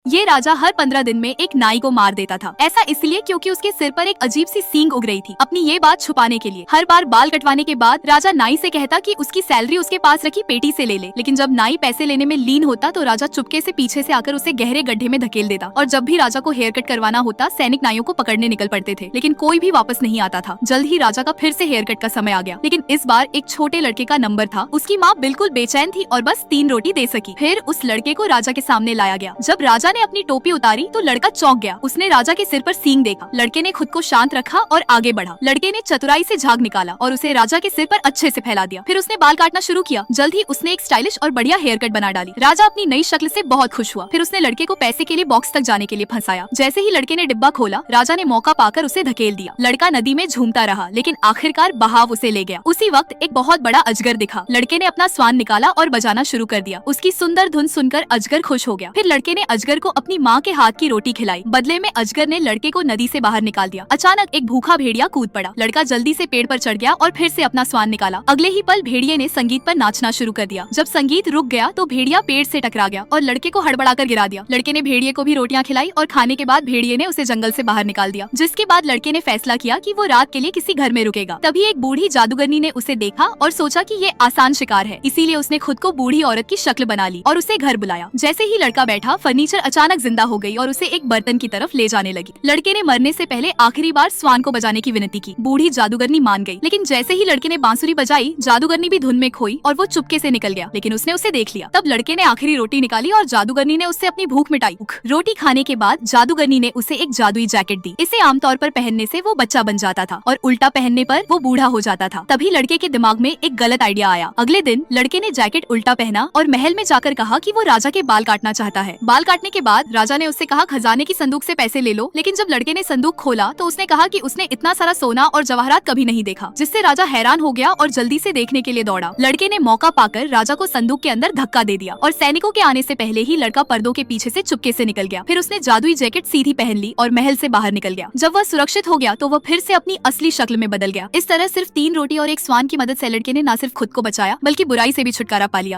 ये राजा हर 15 दिन में एक नाई को मार देता था। ऐसा इसलिए क्योंकि उसके सिर पर एक अजीब सी सींग उग रही थी। अपनी ये बात छुपाने के लिए हर बार बाल कटवाने के बाद राजा नाई से कहता कि उसकी सैलरी उसके पास रखी पेटी से ले ले। लेकिन जब नाई पैसे लेने में लीन होता तो राजा चुपके से पीछे से आकर उसे गहरे गड्ढे में धकेल देता। और जब भी राजा को हेयर कट करवाना होता सैनिक नाइयों को पकड़ने निकल पड़ते थे, लेकिन कोई भी वापस नहीं आता था। जल्द ही राजा का फिर से हेयर कट का समय आ गया, लेकिन इस बार एक छोटे लड़के का नंबर था। उसकी माँ बिल्कुल बेचैन थी और बस 3 रोटी दे सकी। फिर उस लड़के को राजा के सामने लाया गया। जब राजा ने अपनी टोपी उतारी तो लड़का चौंक गया। उसने राजा के सिर पर सींग देखा। लड़के ने खुद को शांत रखा और आगे बढ़ा। लड़के ने चतुराई से झाग निकाला और उसे राजा के सिर पर अच्छे से फैला दिया। फिर उसने बाल काटना शुरू किया। जल्द ही उसने एक स्टाइलिश और बढ़िया हेयर कट बना डाली। राजा अपनी नई शक्ल से बहुत खुश हुआ। फिर उसने लड़के को पैसे के लिए बॉक्स तक जाने के लिए फंसाया। जैसे ही लड़के ने डिब्बा खोला, राजा ने मौका पाकर उसे धकेल दिया। लड़का नदी में झूमता रहा, लेकिन आखिरकार बहाव उसे ले गया। उसी वक्त एक बहुत बड़ा अजगर दिखा। लड़के ने अपना स्वान निकाला और बजाना शुरू कर दिया। उसकी सुंदर धुन सुनकर अजगर खुश हो गया। फिर लड़के ने अजगर को अपनी माँ के हाथ की रोटी खिलाई। बदले में अजगर ने लड़के को नदी से बाहर निकाल दिया। अचानक एक भूखा भेड़िया कूद पड़ा। लड़का जल्दी से पेड़ पर चढ़ गया और फिर से अपना स्वान निकाला। अगले ही पल भेड़िए ने संगीत पर नाचना शुरू कर दिया। जब संगीत रुक गया तो भेड़िया पेड़ से टकरा गया और लड़के को हड़बड़ाकर गिरा दिया। लड़के ने भेड़िए को भी रोटियां खिलाई और खाने के बाद भेड़िए ने उसे जंगल से बाहर निकाल दिया। जिसके बाद लड़के ने फैसला किया कि वो रात के लिए किसी घर में रुकेगा। तभी एक बूढ़ी जादूगरनी ने उसे देखा और सोचा कि ये आसान शिकार है, इसीलिए उसने खुद को बूढ़ी औरत की शक्ल बना ली और उसे घर बुलाया। जैसे ही लड़का बैठा, फर्नीचर अचानक जिंदा हो गई और उसे एक बर्तन की तरफ ले जाने लगी। लड़के ने मरने से पहले आखिरी बार स्वान को बजाने की विनती की। बूढ़ी जादूगरनी मान गई, लेकिन जैसे ही लड़के ने बांसुरी बजाई, जादूगरनी भी धुन में खोई और वो चुपके से निकल गया। लेकिन उसने उसे देख लिया। तब लड़के ने आखिरी रोटी निकाली और जादूगरनी ने उससे अपनी भूख मिटाई। रोटी खाने के बाद जादूगरनी ने उसे एक जादुई जैकेट दी। इसे आमतौर पर पहनने से वो बच्चा बन जाता था और उल्टा पहनने पर वो बूढ़ा हो जाता था। तभी लड़के के दिमाग में एक गलत आइडिया आया। अगले दिन लड़के ने जैकेट उल्टा पहना और महल में जाकर कहा कि वो राजा के बाल काटना चाहता है। बाल काटने के बाद राजा ने उससे कहा खजाने की संदूक से पैसे ले लो। लेकिन जब लड़के ने संदूक खोला तो उसने कहा कि उसने इतना सारा सोना और जवाहरात कभी नहीं देखा, जिससे राजा हैरान हो गया और जल्दी से देखने के लिए दौड़ा। लड़के ने मौका पाकर राजा को संदूक के अंदर धक्का दे दिया और सैनिकों के आने से पहले ही लड़का पर्दों के पीछे से चुपके से निकल गया। फिर उसने जादुई जैकेट सीधी पहन ली और महल से बाहर निकल गया। जब वह सुरक्षित हो गया तो वह फिर से अपनी असली शक्ल में बदल गया। इस तरह सिर्फ 3 रोटी और एक स्वान की मदद से लड़के ने न सिर्फ खुद को बचाया बल्कि बुराई से भी छुटकारा पा लिया।